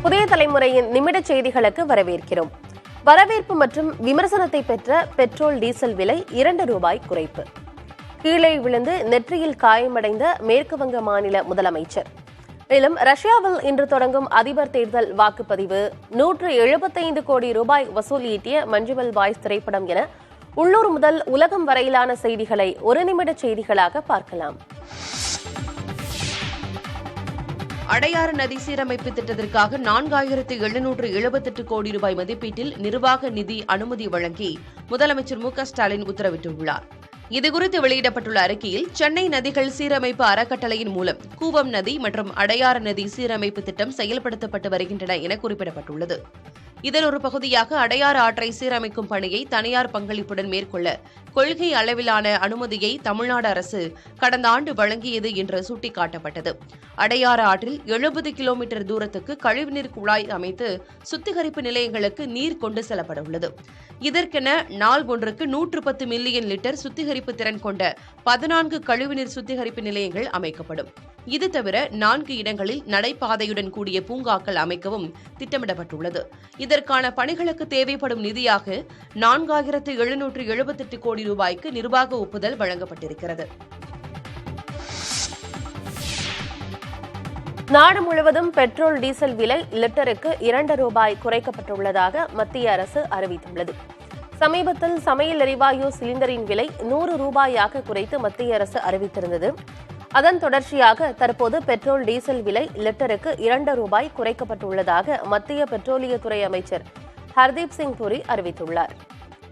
புதிய தலைமுறையின் நிமிட செய்திகளுக்கு வரவேற்கிறோம். வரவேற்பு மற்றும் விமர்சனத்தை பெற்ற பெட்ரோல் டீசல் விலை ₹2 குறைப்பு. கீழே விழுந்து நெற்றியில் காயமடைந்த மேற்குவங்க மாநில முதலமைச்சர். மேலும் ரஷ்யாவில் இன்று தொடங்கும் அதிபர் தேர்தல் வாக்குப்பதிவு, ₹175 கோடி வசூல் ஈட்டிய மஞ்சுமல் பாய்ஸ் திரைப்படம் என உள்ளூர் முதல் உலகம் வரையிலான செய்திகளை ஒரு நிமிட செய்திகளாக பார்க்கலாம். அடையாறு நதி சீரமைப்பு திட்டத்திற்காக ₹4778 கோடி மதிப்பீட்டில் நிர்வாக நிதி அனுமதி வழங்கி முதலமைச்சர் மு.க.ஸ்டாலின் உத்தரவிட்டுள்ளார். இதுகுறித்து வெளியிடப்பட்டுள்ள அறிக்கையில், சென்னை நதிகள் சீரமைப்பு அறக்கட்டளையின் மூலம் கூவம் நதி மற்றும் அடையாறு நதி சீரமைப்பு திட்டம் செயல்படுத்தப்பட்டு வருகின்றன என குறிப்பிடப்பட்டுள்ளது. இதன் ஒரு பகுதியாக அடையாறு ஆற்றை சீரமைக்கும் பணியை தனியார் பங்களிப்புடன் மேற்கொள்ள கொள்கை அளவிலான அனுமதியை தமிழ்நாடு அரசு கடந்த ஆண்டு வழங்கியது என்று சுட்டிக்காட்டப்பட்டது. அடையாறு ஆற்றில் 70 கிலோமீட்டர் தூரத்துக்கு கழிவுநீர் குழாய் அமைத்து சுத்திகரிப்பு நிலையங்களுக்கு நீர் கொண்டு செல்லப்பட உள்ளது. இதற்கென நாள் ஒன்றுக்கு 110 மில்லியன் லிட்டர் சுத்திகரிப்பு திறன் கொண்ட 14 கழிவுநீர் சுத்திகரிப்பு நிலையங்கள் அமைக்கப்படும். இது தவிர 4 இடங்களில் நடைபாதையுடன் கூடிய பூங்காக்கள் அமைக்கவும் திட்டமிடப்பட்டுள்ளது. இதற்கான பணிகளுக்கு தேவைப்படும் நிதியாக ₹4778 கோடி நிர்வாக ஒப்புதல் வழங்கப்பட்டிருக்கிறது. நாடு முழுவதும் பெட்ரோல் டீசல் விலை லிட்டருக்கு ₹2 குறைக்கப்பட்டுள்ளதாக மத்திய அரசு அறிவித்துள்ளது. சமீபத்தில் சமையல் எரிவாயு சிலிண்டரின் விலை ₹100 குறைத்து மத்திய அரசு அறிவித்திருந்தது. அதன் தொடர்ச்சியாக தற்போது பெட்ரோல் டீசல் விலை லிட்டருக்கு ₹2 குறைக்கப்பட்டுள்ளதாக மத்திய பெட்ரோலியத்துறை அமைச்சர் ஹர்தீப் சிங் புரி அறிவித்துள்ளார்.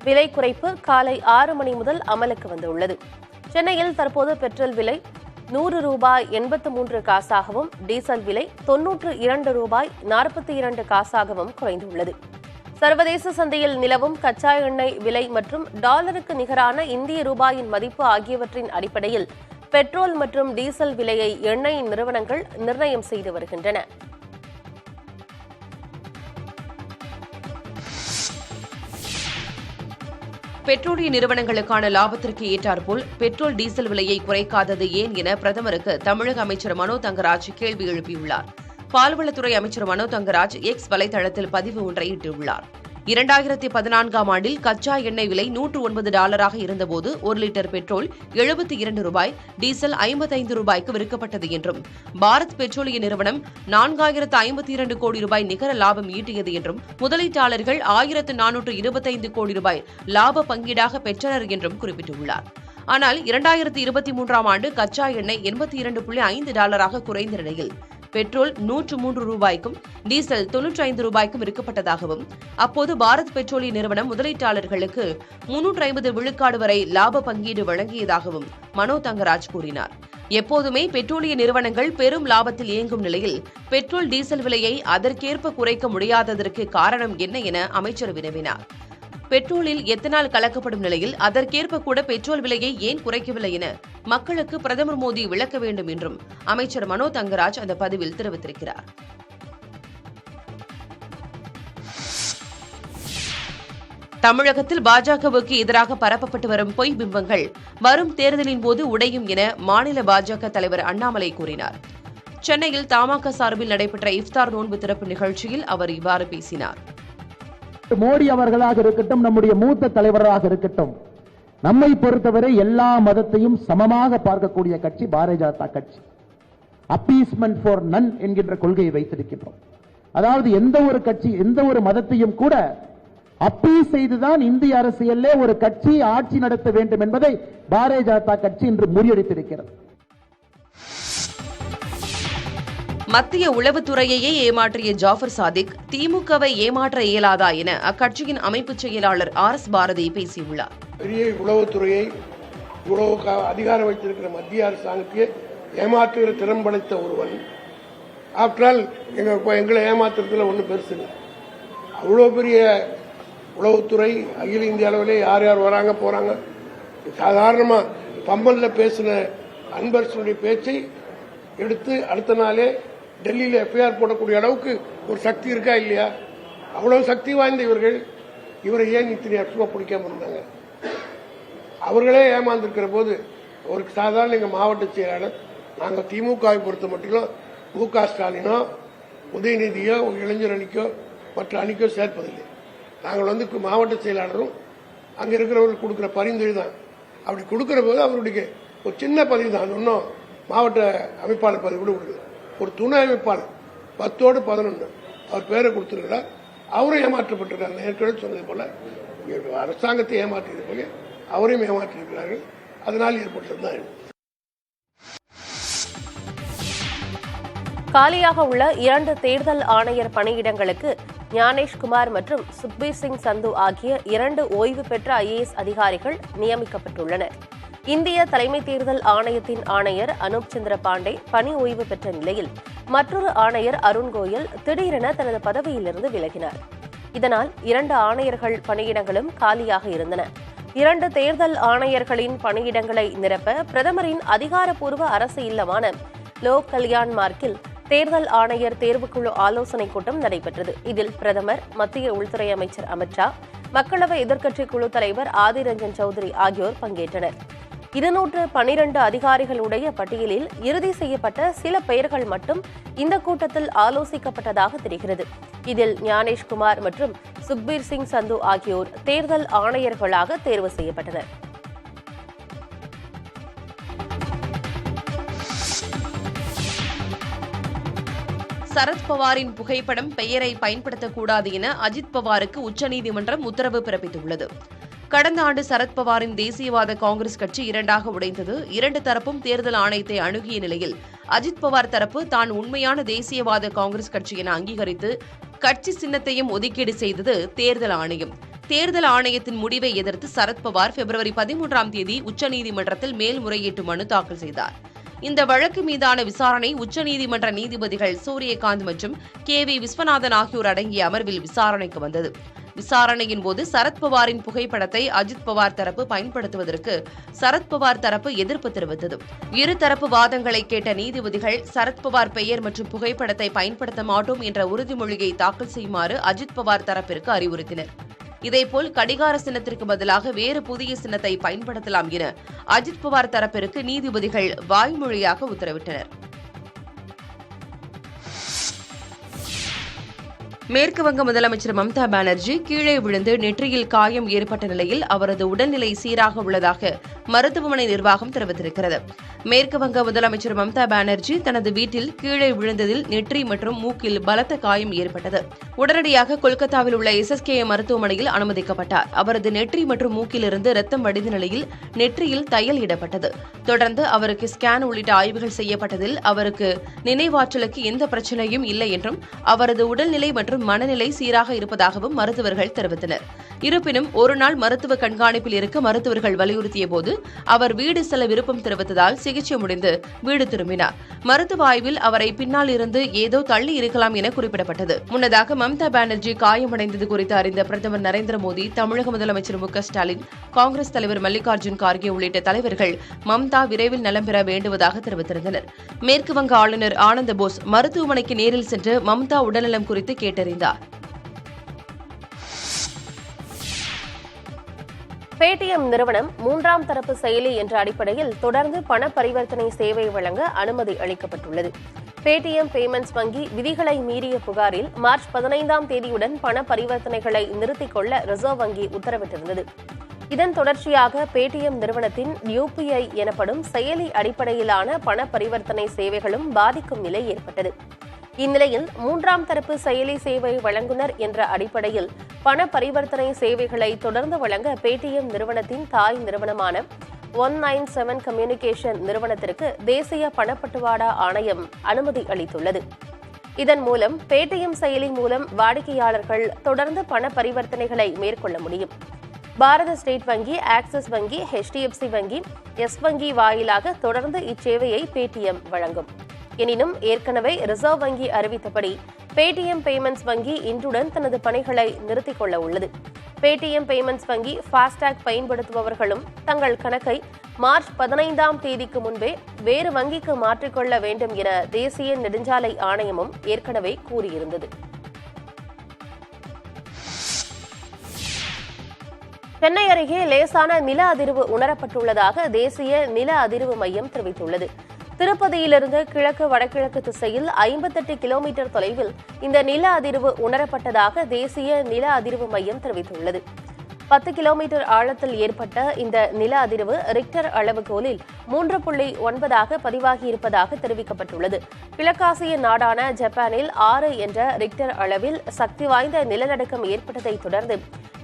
விலை குறைப்பு காலை 6 மணி முதல் அமலுக்கு வந்துள்ளது. சென்னையில் தற்போது பெட்ரோல் விலை ₹100.83 டீசல் விலை ₹92.42 குறைந்துள்ளது. சர்வதேச சந்தையில் நிலவும் கச்சா எண்ணெய் விலை மற்றும் டாலருக்கு நிகரான இந்திய ரூபாயின் மதிப்பு ஆகியவற்றின் அடிப்படையில் பெட்ரோல் மற்றும் டீசல் விலையை எண்ணெய் நிறுவனங்கள் நிர்ணயம் செய்து வருகின்றன. பெட்ரோலிய நிறுவனங்களுக்கான லாபத்திற்கு ஏற்றாற்போல் பெட்ரோல் டீசல் விலையை குறைக்காதது ஏன் என பிரதமருக்கு தமிழக அமைச்சர் மனோ தங்கராஜ் கேள்வி எழுப்பியுள்ளார். பால்வளத்துறை அமைச்சர் மனோ தங்கராஜ் எக்ஸ் வலைதளத்தில் பதிவு ஒன்றை இட்டுள்ளார். 2014ஆம் ஆண்டில் கச்சா எண்ணெய் விலை $109 இருந்தபோது 1 லிட்டர் பெட்ரோல் ₹72, டீசல் ₹55க்கு விற்கப்பட்டது என்றும், பாரத் பெட்ரோலிய நிறுவனம் ₹4052 கோடி நிகர லாபம் ஈட்டியது என்றும், முதலீட்டாளர்கள் ₹1425 கோடி லாப பங்கீடாக பெற்றனர் என்றும் குறிப்பிட்டுள்ளார். ஆனால் 2023ஆம் ஆண்டு கச்சா எண்ணெய் $82.5 குறைந்த நிலையில் பெட்ரோல் ₹103க்கும் டீசல் ₹95க்கும் விற்கப்பட்டதாகவும், அப்போது பாரத் பெட்ரோலிய நிறுவனம் முதலீட்டாளர்களுக்கு 350 விழுக்காடு வரை லாப பங்கீடு வழங்கியதாகவும் மனோ தங்கராஜ் கூறினார். எப்போதுமே பெட்ரோலிய நிறுவனங்கள் பெரும் லாபத்தில் இயங்கும் நிலையில் பெட்ரோல் டீசல் விலையை அதற்கேற்ப குறைக்க முடியாததற்கு காரணம் என்ன என அமைச்சர் வினவினார். பெட்ரோலில் எத்தனால் கலக்கப்படும் நிலையில் அதற்கேற்ப கூட பெட்ரோல் விலையை ஏன் குறைக்கவில்லை என மக்களுக்கு பிரதமர் மோடி விளக்க வேண்டும் என்றும் அமைச்சர் மனோ தங்கராஜ் அந்த பதிவில் தெரிவித்திருக்கிறார். தமிழகத்தில் பாஜகவுக்கு எதிராக பரப்பப்பட்டு வரும் பொய் பிம்பங்கள் வரும் தேர்தலின் போது உடையும் என மாநில பாஜக தலைவர் அண்ணாமலை கூறினார். சென்னையில் தமாக சார்பில் நடைபெற்ற இஃப்தார் நோன்பு திறப்பு நிகழ்ச்சியில் அவர் இவ்வாறு பேசினார். மோடி அவர்களாக இருக்கட்டும், நம்முடைய மூத்த தலைவராக இருக்கட்டும், நம்மை பொறுத்தவரை எல்லா மதத்தையும் சமமாக பார்க்கக்கூடிய கட்சி பாரதிய ஜனதா கட்சி. அப்பீஸ்மென்ட் ஃபார் நன் என்கின்ற கொள்கையை வைத்திருக்கின்றோம். அதாவது எந்த ஒரு கட்சி, எந்த ஒரு மதத்தையும் கூட அப்பீஸ் செய்துதான் இந்திய அரசியலிலே ஒரு கட்சி ஆட்சி நடத்த வேண்டும் என்பதை பாரதிய ஜனதா கட்சி இன்று முறியடித்திருக்கிறது. மத்திய உளவுத்துறையையே ஏமாற்றிய ஜாஃபர் சாதிக் திமுகவை ஏமாற்ற இயலாதா என அக்கட்சியின் அமைப்பு செயலாளர் RS பாரதி பேசியுள்ளார். பெரிய உளவுத்துறையை இவ்வளவு அதிகாரம் வைத்திருக்கிற மத்திய அரசாங்கத்தையே ஏமாற்றுகிற திறன் படைத்த ஒருவன். ஆஃப்டரால் எங்களை ஏமாத்துறதுல ஒன்றும் பெருசு இல்லை. அவ்வளோ பெரிய உளவுத்துறை அகில இந்திய அளவிலே யார் யார் வராங்க போறாங்க. சாதாரணமாக பம்பனில் பேசின அன்பரசனுடைய பேச்சை எடுத்து அடுத்த நாளே டெல்லியில் எஃப்ஐஆர் போடக்கூடிய அளவுக்கு ஒரு சக்தி இருக்கா இல்லையா? அவ்வளவு சக்தி வாய்ந்த இவரை ஏன் இத்தனை வருஷமா பிடிக்காம இருந்தாங்க? அவர்களே ஏமாந்திருக்கிற போது ஒரு சாதாரண எங்கள் மாவட்ட செயலாளர், நாங்கள் திமுகவை பொறுத்த மட்டும் மு.க. ஸ்டாலினோ உதயநிதியோ இளைஞர் அணிக்கோ மற்ற அணிக்கோ சேர்ப்பதில்லை. நாங்கள் மாவட்ட செயலாளரும் அங்கே இருக்கிறவர்கள் கொடுக்குற பரிந்துரை தான். அப்படி கொடுக்கிற போது அவருடைய ஒரு சின்ன பதவி தான், அது ஒன்றும் மாவட்ட அமைப்பாளர் பதவி கூட கொடுக்குது. ஒரு துணை அமைப்பாளர் 10ஓடு 11 அவர் பேரை கொடுத்துருக்கிறார். அவரும் ஏமாற்றப்பட்டிருக்கார். ஏற்கனவே சொன்னது போல அரசாங்கத்தை ஏமாற்றியது போல அவரையும் ஏமாற்றியிருக்கிறார்கள். அதனால் ஏற்பட்டது தான். காலியாக உள்ள 2 தேர்தல் ஆணையர் பணியிடங்களுக்கு ஞானேஷ்குமார் மற்றும் சுக்பீர் சிங் சந்து ஆகிய 2 ஓய்வு பெற்ற IAS அதிகாரிகள் நியமிக்கப்பட்டுள்ளனர். இந்திய தலைமை தேர்தல் ஆணையத்தின் ஆணையர் அனூப் சந்திர பாண்டே பணி ஓய்வு பெற்ற நிலையில் மற்றொரு ஆணையர் அருண் கோயல் திடீரென தனது பதவியிலிருந்து விலகினார். இதனால் 2 ஆணையர்கள் பணியிடங்களும் காலியாக இருந்தன. 2 தேர்தல் ஆணையர்களின் பணியிடங்களை நிரப்ப பிரதமரின் அதிகாரப்பூர்வ அரசு இல்லமான லோக் கல்யாண் மார்க்கில் தேர்தல் ஆணையர் தேர்வுக்குழு ஆலோசனைக் கூட்டம் நடைபெற்றது. இதில் பிரதமர், மத்திய உள்துறை அமைச்சர் அமித் ஷா, மக்களவை எதிர்க்கட்சிக் குழு தலைவர் ஆதிர் ரஞ்சன் சௌத்ரி ஆகியோர் பங்கேற்றனர். 212 அதிகாரிகளுடைய பட்டியலில் இறுதி செய்யப்பட்ட சில பெயர்கள் மட்டும் இந்த கூட்டத்தில் ஆலோசிக்கப்பட்டதாக தெரிகிறது. இதில் ஞானேஷ்குமார் மற்றும் சுக்பீர் சிங் சந்து ஆகியோர் தேர்தல் ஆணையர்களாக தேர்வு செய்யப்பட்டனர். சரத்பவாரின் புகைப்படம், பெயரை பயன்படுத்தக்கூடாது என அஜித் பவாருக்கு உச்சநீதிமன்றம் உத்தரவு பிறப்பித்துள்ளது. கடந்த ஆண்டு சரத்பவாரின் தேசியவாத காங்கிரஸ் கட்சி 2ஆக உடைந்தது. 2 தரப்பும் தேர்தல் ஆணையத்தை அணுகிய நிலையில் அஜித் பவார் தரப்பு தான் உண்மையான தேசியவாத காங்கிரஸ் கட்சி என அங்கீகரித்து கட்சி சின்னத்தையும் ஒதுக்கீடு செய்தது தேர்தல் ஆணையம். தேர்தல் ஆணையத்தின் முடிவை எதிர்த்து சரத்பவார் பிப்ரவரி 13ஆம் தேதி உச்சநீதிமன்றத்தில் மேல்முறையீட்டு மனு தாக்கல் செய்தார். இந்த வழக்கு மீதான விசாரணை உச்சநீதிமன்ற நீதிபதிகள் சூரியகாந்த் மற்றும் KV விஸ்வநாதன் ஆகியோர் அடங்கிய அமர்வில் விசாரணைக்கு வந்தது. விசாரணையின் போது சரத்பவாரின் புகைப்படத்தை அஜித் பவார் தரப்பு பயன்படுத்துவதற்கு சரத்பவார் தரப்பு எதிர்ப்பு தெரிவித்தது. இருதரப்பு வாதங்களை கேட்ட நீதிபதிகள் சரத்பவார் பெயர் மற்றும் புகைப்படத்தை பயன்படுத்த மாட்டோம் என்ற உறுதிமொழியை தாக்கல் செய்யுமாறு அஜித் பவார் தரப்பிற்கு அறிவுறுத்தினர். இதேபோல் கடிகார சின்னத்திற்கு பதிலாக வேறு புதிய சின்னத்தை பயன்படுத்தலாம் என அஜித் பவார் தரப்பிற்கு நீதிபதிகள் வாய்மொழியாக உத்தரவிட்டனர். மேற்குவங்க முதலமைச்சர் மம்தா பானர்ஜி கீழே விழுந்து நெற்றியில் காயம் ஏற்பட்ட நிலையில் அவரது உடல்நிலை சீராக உள்ளதாக மருத்துவமனை நிர்வாகம் தெரிவித்திருக்கிறது. மேற்குவங்க முதலமைச்சர் மம்தா பானர்ஜி தனது வீட்டில் கீழே விழுந்ததில் நெற்றி மற்றும் மூக்கில் பலத்த காயம் ஏற்பட்டது. உடனடியாக கொல்கத்தாவில் உள்ள SSKM மருத்துவமனையில் அனுமதிக்கப்பட்டார். அவரது நெற்றி மற்றும் மூக்கிலிருந்து ரத்தம் வடிந்த நிலையில் நெற்றியில் தையல் இடப்பட்டது. தொடர்ந்து அவருக்கு ஸ்கேன் உள்ளிட்ட ஆய்வுகள் செய்யப்பட்டதில் அவருக்கு நினைவாற்றலுக்கு எந்த பிரச்சனையும் இல்லை என்றும் அவரது உடல்நிலை மற்றும் மனநிலை சீராக இருப்பதாகவும் மருத்துவர்கள் தெரிவித்தனர். இருப்பினும் ஒருநாள் மருத்துவ கண்காணிப்பில் இருக்க மருத்துவர்கள் வலியுறுத்திய போது அவர் வீடு செல்ல விருப்பம் தெரிவித்ததால் சிகிச்சை முடிந்து வீடு திரும்பினார். மருத்துவ ஆய்வில் அவரை பின்னால் இருந்து ஏதோ தள்ளி இருக்கலாம் என குறிப்பிடப்பட்டது. முன்னதாக மம்தா பானர்ஜி காயமடைந்தது குறித்து அறிந்த பிரதமர் நரேந்திர மோடி, தமிழக முதலமைச்சர் MK ஸ்டாலின், காங்கிரஸ் தலைவர் மல்லிகார்ஜுன் கார்கே உள்ளிட்ட தலைவர்கள் மம்தா விரைவில் நலம் பெற வேண்டுவதாக தெரிவித்திருந்தனர். மேற்கு வங்க ஆளுநர் ஆனந்த போஸ் மருத்துவமனைக்கு நேரில் சென்று மம்தா உடல்நலம் குறித்து கேட்டறிந்தார். பேடிஎம் நிறுவனம் 3ஆம் தரப்பு செயலி என்ற அடிப்படையில் தொடர்ந்து பண பரிவர்த்தனை சேவை வழங்க அனுமதி அளிக்கப்பட்டுள்ளது. பேடிஎம் பேமெண்ட்ஸ் வங்கி விதிகளை மீறிய புகாரில் மார்ச் 15ஆம் தேதியுடன் பண பரிவர்த்தனைகளை நிறுத்திக் கொள்ள ரிசர்வ் வங்கி உத்தரவிட்டிருந்தது. இதன் தொடர்ச்சியாக பேடிஎம் நிறுவனத்தின் UPI எனப்படும் செயலி அடிப்படையிலான பண பரிவர்த்தனை சேவைகளும் பாதிக்கும் நிலை ஏற்பட்டது. இந்நிலையில் 3ஆம் தரப்பு செயலி சேவை வழங்குனர் என்ற அடிப்படையில் பண பரிவர்த்தனை சேவைகளை தொடர்ந்து வழங்க பேடிஎம் நிறுவனத்தின் தாய் நிறுவனமான 197 கம்யூனிகேஷன் நிறுவனத்திற்கு தேசிய பணப்பட்டுவாடா ஆணையம் அனுமதி அளித்துள்ளது. இதன் மூலம் பேடிஎம் செயலி மூலம் வாடிக்கையாளர்கள் தொடர்ந்து பண பரிவர்த்தனைகளை மேற்கொள்ள முடியும். பாரத ஸ்டேட் வங்கி, ஆக்சிஸ் வங்கி, HDFC வங்கி, YES வங்கி வாயிலாக தொடர்ந்து இச்சேவையை பேடிஎம் வழங்கும். எனினும் ஏற்கனவே ரிசர்வ் வங்கி அறிவித்தபடி பேடிஎம் பேமெண்ட்ஸ் வங்கி இன்றுடன் தனது பணிகளை நிறுத்திக் கொள்ள உள்ளது. பேடிஎம் பேமெண்ட்ஸ் வங்கி ஃபாஸ்டாக் பயன்படுத்துபவர்களும் தங்கள் கணக்கை மார்ச் 15ஆம் தேதிக்கு முன்பே வேறு வங்கிக்கு மாற்றிக்கொள்ள வேண்டும் என தேசிய நெடுஞ்சாலை ஆணையமும் ஏற்கனவே கூறியிருந்தது. சென்னை அருகே லேசான நில அதிர்வு உணரப்பட்டுள்ளதாக தேசிய நில அதிர்வு மையம் தெரிவித்துள்ளது. திருப்பதியிலிருந்து கிழக்கு வடகிழக்கு திசையில் 58 கிலோமீட்டர் தொலைவில் இந்த நில அதிர்வு உணரப்பட்டதாக தேசிய நில அதிர்வு மையம் தெரிவித்துள்ளது. 10 கிலோமீட்டர் ஆழத்தில் ஏற்பட்ட இந்த நில அதிர்வு ரிக்டர் அளவுகோலில் 3.9 பதிவாகியிருப்பதாக தெரிவிக்கப்பட்டுள்ளது. கிழக்காசிய நாடான ஜப்பானில் 6 என்ற ரிக்டர் அளவில் சக்தி வாய்ந்த நிலநடுக்கம் ஏற்பட்டதை தொடர்ந்து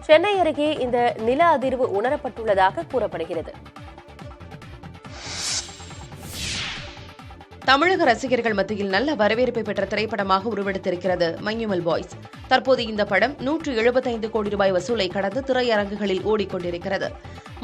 சென்னை அருகே இந்த நில அதிர்வு உணரப்பட்டுள்ளதாக கூறப்படுகிறது. தமிழக ரசிகர்கள் மத்தியில் நல்ல வரவேற்பை பெற்ற திரைப்படமாக உருவெடுத்திருக்கிறது மஞ்சுமல் பாய்ஸ். தற்போது இந்த படம் 175 கோடி ரூபாய் வசூலை கடந்து திரையரங்குகளில் ஓடிக்கொண்டிருக்கிறது.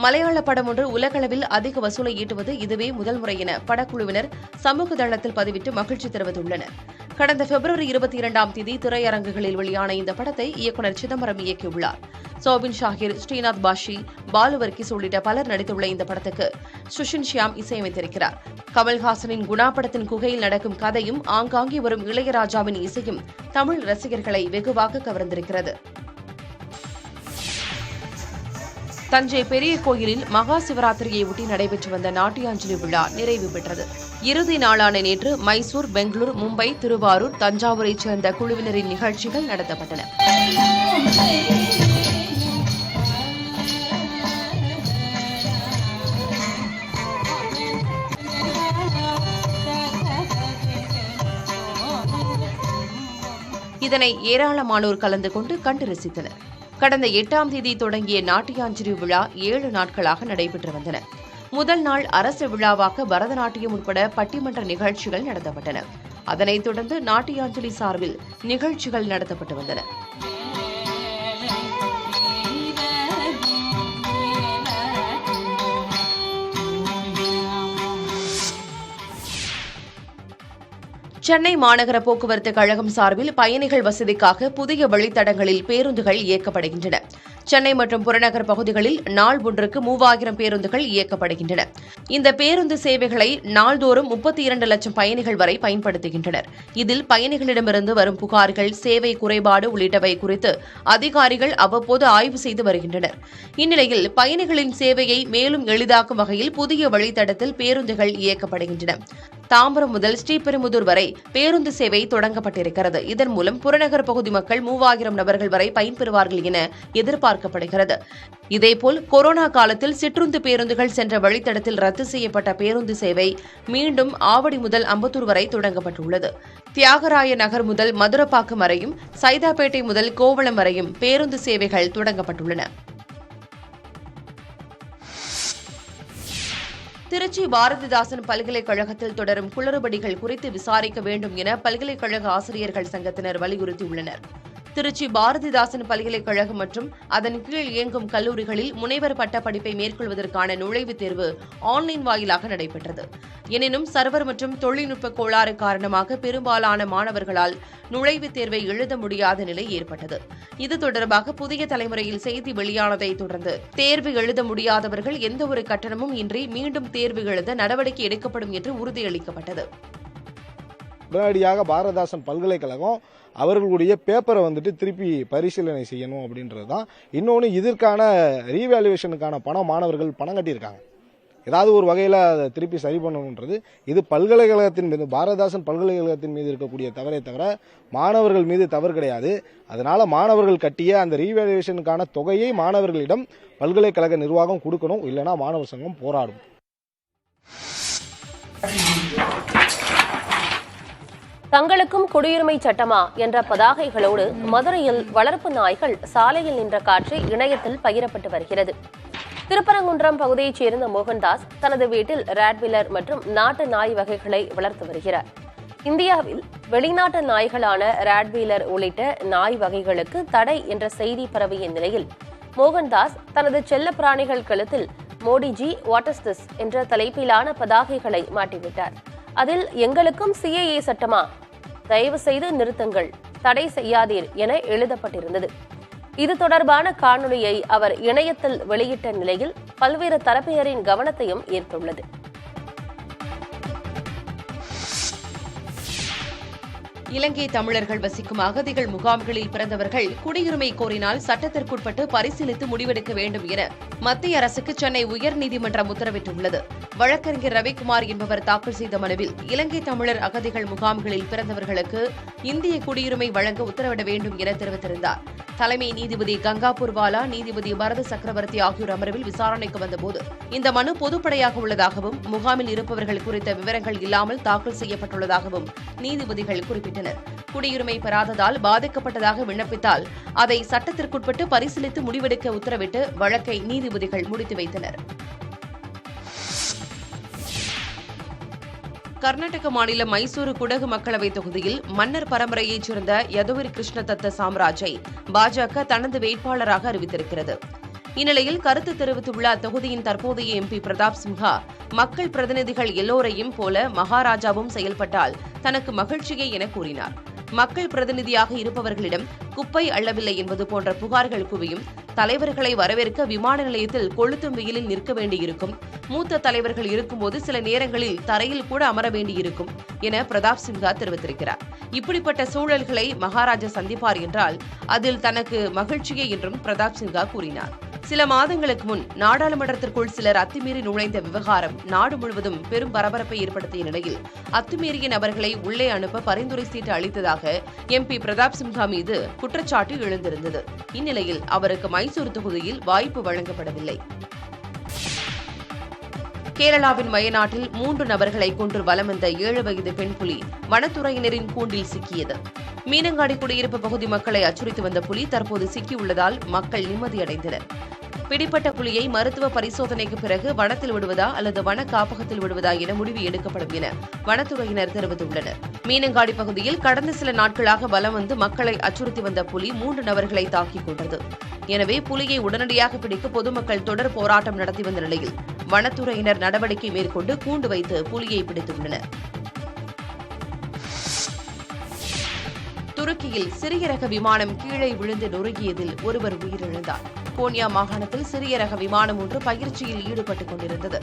மலையாள படம் ஒன்று உலகளவில் அதிக வசூலை ஈட்டுவது இதுவே முதல் முறை என படக்குழுவினர் சமூக தளத்தில் பதிவிட்டு மகிழ்ச்சி தெரிவித்துள்ளனர். கடந்த பிப்ரவரி 22ஆம் தேதி திரையரங்குகளில் வெளியான இந்த படத்தை இயக்குநர் சிதம்பரம் இயக்கியுள்ளார். சோபின் ஷாஹிர், ஸ்ரீநாத் பாஷி, பாலு வர்கீஸ் உள்ளிட்ட பலர் நடித்துள்ள இந்த படத்துக்கு சுஷின் ஷியாம் இசையமைத்திருக்கிறார். கமல்ஹாசனின் குணா படத்தின் குகையில் நடக்கும் கதையும் ஆங்காங்கே வரும் இளையராஜாவின் இசையும் தமிழ் ரசிகர்களை வெகுவாக கவர்ந்திருக்கிறது. தஞ்சை பெரிய கோயிலில் மகா சிவராத்திரியை ஒட்டி நடைபெற்று வந்த நாட்டியாஞ்சலி விழா நிறைவு பெற்றது. இறுதி நாளான நேற்று மைசூர், பெங்களூர், மும்பை, திருவாரூர், தஞ்சாவூரைச் சேர்ந்த குழுவினரின் நிகழ்ச்சிகள் நடத்தப்பட்டன. இதனை ஏராளமானோர் கலந்து கொண்டு கண்டு ரசித்தனர். கடந்த 8ஆம் தேதி தொடங்கிய நாட்டியாஞ்சலி விழா 7 நாட்களாக நடைபெற்று வந்தன. முதல் நாள் அரசு விழாவாக பரதநாட்டியம் உட்பட பட்டிமன்ற நிகழ்ச்சிகள் நடத்தப்பட்டன. அதனைத் தொடர்ந்து நாட்டியாஞ்சலி சார்பில் நிகழ்ச்சிகள் நடத்தப்பட்டு வந்தன. சென்னை மாநகர போக்குவரத்து கழகம் சார்பில் பயணிகள் வசதிக்காக புதிய வழித்தடங்களில் பேருந்துகள் இயக்கப்படுகின்றன. சென்னை மற்றும் புறநகர் பகுதிகளில் நாள் ஒன்றுக்கு 3000 பேருந்துகள் இயக்கப்படுகின்றன. இந்த பேருந்து சேவைகளை நாள்தோறும் 32 லட்சம் பயணிகள் வரை பயன்படுத்துகின்றனர். இதில் பயணிகளிடமிருந்து வரும் புகார்கள், சேவை குறைபாடு உள்ளிட்டவை குறித்து அதிகாரிகள் அவ்வப்போது ஆய்வு செய்து வருகின்றனர். இந்நிலையில் பயணிகளின் சேவையை மேலும் எளிதாக்கும் வகையில் புதிய வழித்தடத்தில் பேருந்துகள் இயக்கப்படுகின்றன. தாம்பரம் முதல் ஸ்ரீபெரும்புதூர் வரை பேருந்து சேவை தொடங்கப்பட்டிருக்கிறது. இதன் மூலம் புறநகர் பகுதி மக்கள் 3000 நபர்கள் வரை பயன்பெறுவார்கள் என எதிர்பார்க்கப்படுகிறது. இதேபோல் கொரோனா காலத்தில் சிற்றுந்து பேருந்துகள் சென்ற வழித்தடத்தில் ரத்து செய்யப்பட்ட பேருந்து சேவை மீண்டும் ஆவடி முதல் அம்பத்தூர் வரை தொடங்கப்பட்டுள்ளது. தியாகராய நகர் முதல் மதுரப்பாக்கம் வரையும், சைதாப்பேட்டை முதல் கோவளம் வரையும் பேருந்து சேவைகள் தொடங்கப்பட்டுள்ளன. திருச்சி பாரதிதாசன் பல்கலைக்கழகத்தில் தொடரும் குளறுபடிகள் குறித்து விசாரிக்க வேண்டும் என பல்கலைக்கழக ஆசிரியர்கள் சங்கத்தினர் வலியுறுத்தியுள்ளனர். திருச்சி பாரதிதாசன் பல்கலைக்கழகம் மற்றும் அதன் கீழ் இயங்கும் கல்லூரிகளில் முனைவர் பட்டப்படிப்பை மேற்கொள்வதற்கான நுழைவுத் தேர்வு ஆன்லைன் வாயிலாக நடைபெற்றது. எனினும் சர்வர் மற்றும் தொழில்நுட்ப கோளாறு காரணமாக பெரும்பாலான மாணவர்களால் நுழைவுத் தேர்வை எழுத முடியாத நிலை ஏற்பட்டது. இது தொடர்பாக புதிய தலைமுறையில் செய்தி வெளியானதை தொடர்ந்து தேர்வு எழுத முடியாதவர்கள் எந்தவொரு கட்டணமும் இன்றி மீண்டும் தேர்வு எழுத நடவடிக்கை எடுக்கப்படும் என்று உறுதியளிக்கப்பட்டது. உடனடியாக பாரதிதாசன் பல்கலைக்கழகம் அவர்களுடைய பேப்பரை திருப்பி பரிசீலனை செய்யணும் அப்படின்றது தான். இன்னொன்று, இதற்கான ரீவேல்யூவேஷனுக்கான பணம் மாணவர்கள் பணம் கட்டியிருக்காங்க. ஏதாவது ஒரு வகையில் அதை திருப்பி சரி பண்ணணுன்றது இது பல்கலைக்கழகத்தின் மீது, பாரதிதாசன் பல்கலைக்கழகத்தின் மீது இருக்கக்கூடிய தவறே தவிர மாணவர்கள் மீது தவறு கிடையாது. அதனால மாணவர்கள் கட்டிய அந்த ரீவேல்யூவேஷனுக்கான தொகையை மாணவர்களிடம் பல்கலைக்கழக நிர்வாகம் கொடுக்கணும், இல்லைனா மாணவர் சங்கம் போராடும். தங்களுக்கும் குடியுரிமை சட்டமா என்ற பதாகைகளோடு மதுரையில் வளர்ப்பு நாய்கள் சாலையில் நின்ற காட்சி இணையத்தில் பகிரப்பட்டு வருகிறது. திருப்பரங்குன்றம் பகுதியைச் சேர்ந்த மோகன்தாஸ் தனது வீட்டில் ராட்வீலர் மற்றும் நாட்டு நாய் வகைகளை வளர்த்து வருகிறார். இந்தியாவில் வெளிநாட்டு நாய்களான ராட்வீலர் உள்ளிட்ட நாய் வகைகளுக்கு தடை என்ற செய்தி பரவிய நிலையில் மோகன்தாஸ் தனது செல்ல பிராணிகள் கழுத்தில் மோடிஜி வாட் இஸ் திஸ் என்ற தலைப்பிலான பதாகைகளை மாட்டிவிட்டார். அதில் எங்களுக்கும் CAA சட்டமா, தயவு செய்து நிறுத்துங்கள், தடை செய்யாதீர் என எழுதப்பட்டிருந்தது. இது தொடர்பான காணொலியை அவர் இணையத்தில் வெளியிட்ட நிலையில் பல்வேறு தரப்பினரின் கவனத்தையும் ஈர்த்துள்ளது. இலங்கை தமிழர்கள் வசிக்கும் அகதிகள் முகாம்களில் பிறந்தவர்கள் குடியுரிமை கோரினால் சட்டத்திற்குட்பட்டு பரிசீலித்து முடிவெடுக்க வேண்டும் என மத்திய அரசுக்கு சென்னை உயர்நீதிமன்றம் உத்தரவிட்டுள்ளது. வழக்கறிஞர் ரவிக்குமார் என்பவர் தாக்கல் செய்த மனுவில் இலங்கை தமிழர் அகதிகள் முகாம்களில் பிறந்தவர்களுக்கு இந்திய குடியுரிமை வழங்க உத்தரவிட வேண்டும் என தெரிவித்திருந்தார். தலைமை நீதிபதி கங்காபூர்வாலா, நீதிபதி பரத சக்கரவர்த்தி ஆகியோர் அமர்வில் விசாரணைக்கு வந்தபோது இந்த மனு பொதுப்படையாக உள்ளதாகவும் முகாமில் இருப்பவர்கள் குறித்த விவரங்கள் இல்லாமல் தாக்கல் செய்யப்பட்டுள்ளதாகவும் நீதிபதிகள் குறிப்பிட்டனர். குடியுரிமை பெறாததால் பாதிக்கப்பட்டதாக விண்ணப்பித்தால் அதை சட்டத்திற்குட்பட்டு பரிசீலித்து முடிவெடுக்க உத்தரவிட்டு வழக்கை நீதிபதிகள் முடித்து வைத்தனர். கர்நாடக மாநிலம் மைசூரு குடகு மக்களவைத் தொகுதியில் மன்னர் பரம்பரையைச் சேர்ந்த யதுவீர் கிருஷ்ணதத்த சாம்ராஜை பாஜக தனது வேட்பாளராக அறிவித்திருக்கிறது. இந்நிலையில் கருத்து தெரிவித்துள்ள அத்தொகுதியின் தற்போதைய எம்பி பிரதாப் சிம்ஹா, மக்கள் பிரதிநிதிகள் எல்லோரையும் போல மகாராஜாவும் செயல்பட்டால் தனக்கு மகிழ்ச்சியே என கூறினார். மக்கள் பிரதிநிதியாக இருப்பவர்களிடம் குப்பை அள்ளவில்லை என்பது போன்ற புகார்கள் குவியும். தலைவர்களை வரவேற்க விமான நிலையத்தில் கொளுத்தும் வெயிலில் நிற்க வேண்டியிருக்கும். மூத்த தலைவர்கள் இருக்கும்போது சில நேரங்களில் தரையில் கூட அமர வேண்டியிருக்கும் என பிரதாப் சிம்ஹா தெரிவித்திருக்கிறார். இப்படிப்பட்ட சூழல்களை மகாராஜா சந்திப்பார் என்றால் அதில் தனக்கு மகிழ்ச்சியே என்றும் பிரதாப் சிம்ஹா கூறினார். சில மாதங்களுக்கு முன் நாடாளுமன்றத்திற்குள் சிலர் அத்துமீறி நுழைந்த விவகாரம் நாடு முழுவதும் பெரும் பரபரப்பை ஏற்படுத்திய நிலையில் அத்துமீறிய நபர்களை உள்ளே அனுப்ப பரிந்துரை சீட்டு அளித்ததாக எம்பி பிரதாப் சிம்ஹா மீது குற்றச்சாட்டு எழுந்திருந்தது. இந்நிலையில் அவருக்கு மைசூர் தொகுதியில் வாய்ப்பு வழங்கப்படவில்லை. கேரளாவின் வயநாட்டில் 3 நபர்களை கொன்று வலம் வந்த 7 வயது பெண் புலி வனத்துறையினரின் கூண்டில் சிக்கியது. மீனங்காடி குடியிருப்பு பகுதி மக்களை அச்சுறுத்தி வந்த புலி தற்போது சிக்கியுள்ளதால் மக்கள் நிம்மதியடைந்தனர். பிடிப்பட்ட புலியை மருத்துவ பரிசோதனைக்கு பிறகு வனத்தில் விடுவதா அல்லது வன காப்பகத்தில் விடுவதா என முடிவு எடுக்கப்படும் என வனத்துறையினர் தெரிவித்துள்ளனர். மீனங்காடி பகுதியில் கடந்த சில நாட்களாக வலம் வந்து மக்களை அச்சுறுத்தி வந்த புலி 3 நபர்களை தாக்கிக் கொண்டது. எனவே புலியை உடனடியாக பிடிக்க பொதுமக்கள் தொடர் போராட்டம் நடத்தி வந்த நிலையில் வனத்துறையினர் நடவடிக்கை மேற்கொண்டு கூண்டு வைத்து புலியை பிடித்துள்ளனர். துருக்கியில் சிறிய ரக விமானம் கீழே விழுந்து நொறுங்கியதில் ஒருவர் உயிரிழந்தார். கோன்யா மாகாணத்தில் சிறிய ரக விமானம் ஒன்று பயிற்சியில் ஈடுபட்டுக் கொண்டிருந்தது.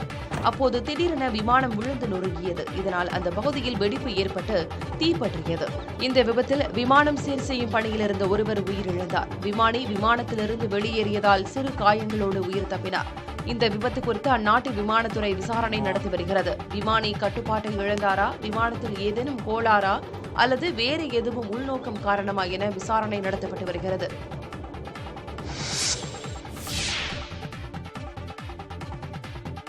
அப்போது திடீரென விமானம் விழுந்து நொறுங்கியது. இதனால் அந்த பகுதியில் வெடிப்பு ஏற்பட்டு தீப்பற்றியது. இந்த விபத்தில் விமானம் சீர் செய்யும் பணியில் இருந்த ஒருவர் உயிரிழந்தார். விமானி விமானத்திலிருந்து வெளியேறியதால் சிறு காயங்களோடு உயிர் தப்பினார். இந்த விபத்து குறித்து அந்நாட்டு விமானத்துறை விசாரணை நடத்தி வருகிறது. விமானி கட்டுப்பாட்டை இழந்தாரா, விமானத்தில் ஏதேனும் கோளாறா அல்லது வேறு எதுவும் உள்நோக்கம் காரணமா என விசாரணை நடத்தப்பட்டு வருகிறது.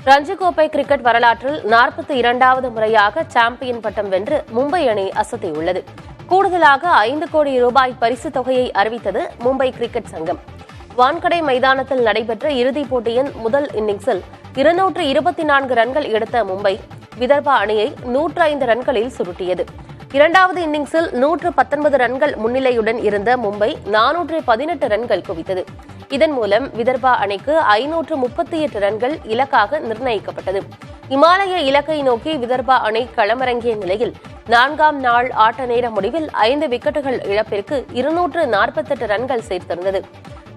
ரஞ்சி கோப்பை கிரிக்கெட் வரலாற்றில் 42வது முறையாக சாம்பியன் பட்டம் வென்று மும்பை அணி அசத்தியுள்ளது. கூடுதலாக 5 கோடி ரூபாய் பரிசுத் தொகையை அறிவித்தது மும்பை கிரிக்கெட் சங்கம். வான்கடை மைதானத்தில் நடைபெற்ற இறுதிப் போட்டியின் முதல் இன்னிங்ஸில் 224 ரன்கள் எடுத்த மும்பை விதர்பா அணியை 105 ரன்களில் சுருட்டியது. இரண்டாவது இன்னிங்ஸில் 119 ரன்கள் முன்னிலையுடன் இருந்த மும்பை 418 ரன்கள் குவித்தது. இதன் மூலம் விதர்பா அணிக்கு 538 ரன்கள் இலக்காக நிர்ணயிக்கப்பட்டது. இமாலய இலக்கை நோக்கி விதர்பா அணி களமிறங்கிய நிலையில் 4ஆம் நாள் ஆட்ட நேர முடிவில் 5 விக்கெட்டுகள் இழப்பிற்கு 248 ரன்கள் சேர்த்திருந்தது.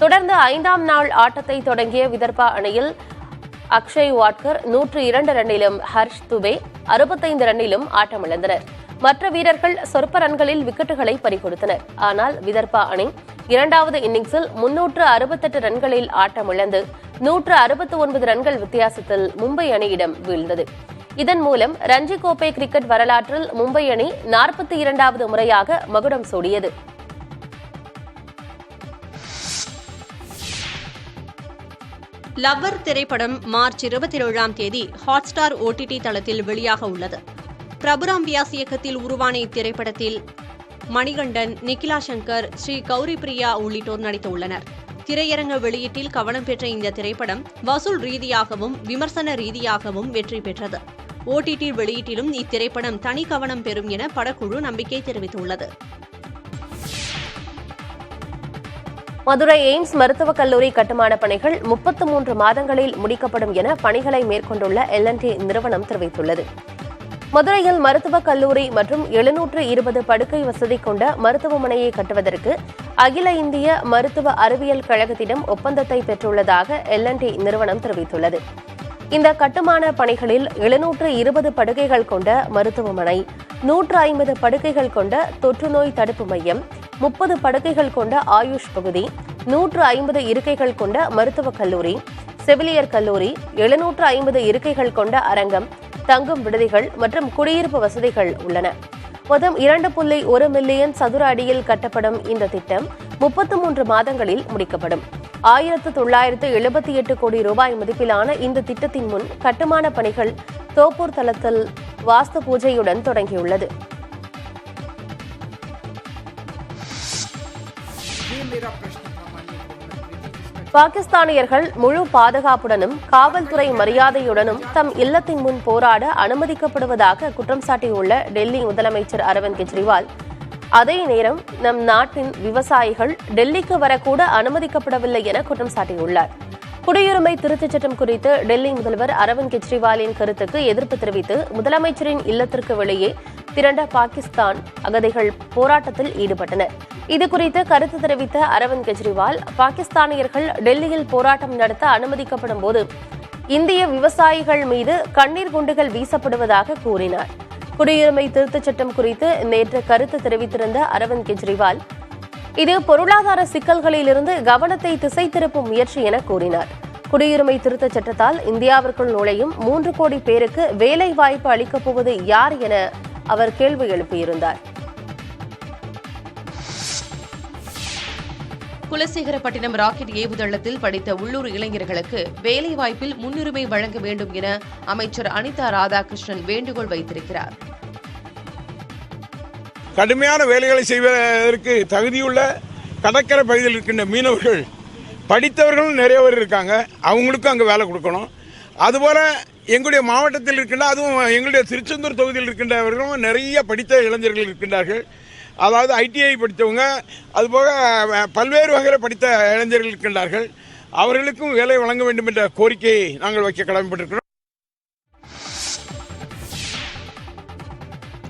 தொடர்ந்து 5ஆம் நாள் ஆட்டத்தை தொடங்கிய விதர்பா அணியில் அக்ஷய் வாட்கர் 102 ரன்னிலும் ஹர்ஷ் துபே 65 ரன்னிலும் ஆட்டமிழந்தனர். மற்ற வீரர்கள் சொற்ப ரன்களில் விக்கெட்டுகளை பறிகொடுத்தனர். ஆனால் விதர்பா அணி இரண்டாவது இன்னிங்ஸில் 368 ரன்களில் ஆட்டமிழந்து 169 ரன்கள் வித்தியாசத்தில் மும்பை அணியிடம் வீழ்ந்தது. இதன் மூலம் ரஞ்சி கோப்பை கிரிக்கெட் வரலாற்றில் மும்பை அணி 42வது முறையாக மகுடம் சூடியது. லவ்வர் திரைப்படம் மார்ச் 27ஆம் தேதி ஹாட்ஸ்டார் OTT தளத்தில் வெளியாக உள்ளது. பிரபுராம் வியாஸ் இயக்கத்தில் உருவான இத்திரைப்படத்தில் மணிகண்டன், நிகிலா சங்கர், ஸ்ரீ கௌரி பிரியா உள்ளிட்டோர் நடித்துள்ளனர். திரையரங்க வெளியீட்டில் கவனம் பெற்ற இந்த திரைப்படம் வசூல் ரீதியாகவும் விமர்சன ரீதியாகவும் வெற்றி பெற்றது. OTT வெளியீட்டிலும் இத்திரைப்படம் தனி கவனம் பெறும் என படக்குழு நம்பிக்கை தெரிவித்துள்ளது. மதுரை எய்ம்ஸ் மருத்துவக் கல்லூரி கட்டுமான பணிகள் 33 மாதங்களில் முடிக்கப்படும் என பணிகளை மேற்கொண்டுள்ள L&T நிறுவனம் தெரிவித்துள்ளது. மதுரையில் மருத்துவக் கல்லூரி மற்றும் 720 படுக்கை வசதி கொண்ட மருத்துவமனையை கட்டுவதற்கு அகில இந்திய மருத்துவ அறிவியல் கழகத்திடம் ஒப்பந்தத்தை பெற்றுள்ளதாக L&T நிறுவனம் தெரிவித்துள்ளது. இந்த கட்டுமான பணிகளில் 720 படுக்கைகள் கொண்ட மருத்துவமனை, 150 படுக்கைகள் கொண்ட தொற்றுநோய் தடுப்பு மையம், 30 படுக்கைகள் கொண்ட ஆயுஷ் பகுதி, 150 இருக்கைகள் கொண்ட மருத்துவக் கல்லூரி, செவிலியர் கல்லூரி, 750 இருக்கைகள் கொண்ட அரங்கம், தங்கும் விடுதிகள் மற்றும் குடியிருப்பு வசதிகள் உள்ளன. மொத்தம் 2.1 மில்லியன் சதுர அடியில் கட்டப்படும் இந்த திட்டம் 33 மாதங்களில் முடிக்கப்படும். 1978 கோடி ரூபாய் மதிப்பிலான இந்த திட்டத்தின் முன் கட்டுமான பணிகள் தோப்பூர் தளத்தில் வாஸ்து பூஜையுடன் தொடங்கியுள்ளது. பாகிஸ்தானியர்கள் முழு பாதுகாப்புடனும் காவல்துறை மரியாதையுடனும் தம் இல்லத்தின் முன் போராட அனுமதிக்கப்படுவதாக குற்றம் சாட்டியுள்ள டெல்லி முதலமைச்சர் அரவிந்த் கெஜ்ரிவால், அதே நேரம் நம் நாட்டின் விவசாயிகள் டெல்லிக்கு வரக்கூட அனுமதிக்கப்படவில்லை என குற்றம் சாட்டியுள்ளார். குடியுரிமை திருத்தச் சட்டம் குறித்து டெல்லி முதல்வர் அரவிந்த் கெஜ்ரிவாலின் கருத்துக்கு எதிர்ப்பு தெரிவித்து முதலமைச்சரின் இல்லத்திற்கு வெளியே திரண்ட பாகிஸ்தான் அகதிகள் போராட்டத்தில் ஈடுபட்டனர். இதுகுறித்து கருத்து தெரிவித்த அரவிந்த் கெஜ்ரிவால், பாகிஸ்தானியர்கள் டெல்லியில் போராட்டம் நடத்த அனுமதிக்கப்படும் போது இந்திய விவசாயிகள் மீது கண்ணீர் குண்டுகள் வீசப்படுவதாக கூறினார். குடியுரிமை திருத்தச் சட்டம் குறித்து நேற்று கருத்து தெரிவித்திருந்த அரவிந்த் கெஜ்ரிவால், இது பொருளாதார சிக்கல்களிலிருந்து கவனத்தை திசை திருப்பும் முயற்சி என கூறினார். குடியுரிமை திருத்தச் சட்டத்தால் இந்தியாவிற்குள் நுழையும் 3 கோடி பேருக்கு வேலை வாய்ப்பு அளிக்கப் போவது யார் என அவர் கேள்வி எழுப்பியிருந்தார். குலசேகரப்பட்டினம் ராக்கெட் ஏவுதளத்தில் படித்த உள்ளூர் இளைஞர்களுக்கு வேலைவாய்ப்பில் முன்னுரிமை வழங்க வேண்டும் என அமைச்சர் அனிதா ராதாகிருஷ்ணன் வேண்டுகோள் வைத்திருக்கிறார். கடுமையான வேலைகளை செய்வதற்கு தகுதியுள்ள கடற்கரை பகுதியில் இருக்கின்ற மீனவர்கள் படித்தவர்களும் நிறைய பேர் இருக்காங்க, அவங்களுக்கும் அங்கே வேலை கொடுக்கணும். அதுபோல எங்களுடைய மாவட்டத்தில் இருக்கின்ற, அதுவும் எங்களுடைய திருச்செந்தூர் தொகுதியில் இருக்கின்றவர்களும் நிறைய படித்த இளைஞர்கள் இருக்கின்றார்கள். அதாவது ITI படித்தவங்க, அதுபோக பல்வேறு வகையில் படித்த இளைஞர்கள் இருக்கின்றார்கள். அவர்களுக்கும் வேலை வழங்க வேண்டும் என்ற கோரிக்கையை நாங்கள் வைக்க கடமைப்பட்டிருக்கிறோம்.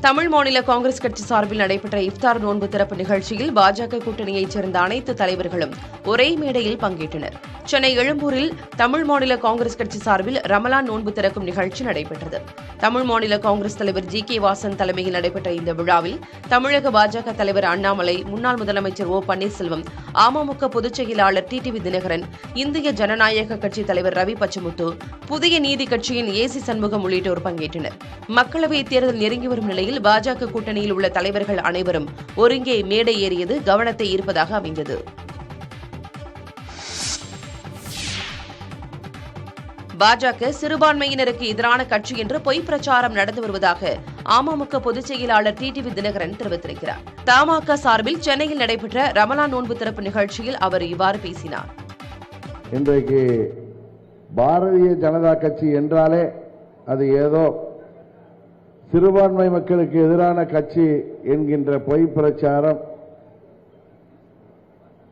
தமிழ் மாநில காங்கிரஸ் கட்சி சார்பில் நடைபெற்ற இஃப்தார் நோன்பு திறப்பு நிகழ்ச்சியில் பாஜக கூட்டணியைச் சேர்ந்த அனைத்து தலைவர்களும் ஒரே மேடையில் பங்கேற்றனர். சென்னை எழும்பூரில் தமிழ் மாநில காங்கிரஸ் கட்சி சார்பில் ரமலான் நோன்பு திறக்கும் நிகழ்ச்சி நடைபெற்றது. தமிழ் மாநில காங்கிரஸ் தலைவர் GK வாசன் தலைமையில் நடைபெற்ற இந்த விழாவில் தமிழக பாஜக தலைவர் அண்ணாமலை, முன்னாள் முதலமைச்சர் O பன்னீர்செல்வம், அமமுக பொதுச் செயலாளர் TTV தினகரன், இந்திய ஜனநாயக கட்சி தலைவர் ரவி பச்சமுத்து, புதிய நீதி கட்சியின் AC சண்முகம் உள்ளிட்டோர் பங்கேற்றனர். மக்களவைத் தேர்தல் நெருங்கி வரும் நிலையில் பாஜக கூட்டணியில் உள்ள தலைவர்கள் அனைவரும் ஒருங்கே மேடை ஏறியது கவனத்தை ஈர்ப்பதாக அமைந்தது. பாஜக சிறுபான்மையினருக்கு எதிரான கட்சி என்று பொய் பிரச்சாரம் நடந்து வருவதாக அமமுக பொதுச் செயலாளர் TTV தினகரன் தெரிவித்திருக்கிறார். தமாக சார்பில் சென்னையில் நடைபெற்ற ரமலான் நோன்பு திறப்பு நிகழ்ச்சியில் அவர் இவ்வாறு பேசினார். இன்றைக்கு பாரதிய ஜனதா கட்சி என்றாலே அது ஏதோ சிறுபான்மை மக்களுக்கு எதிரான கட்சி என்கின்ற பொய் பிரச்சாரம்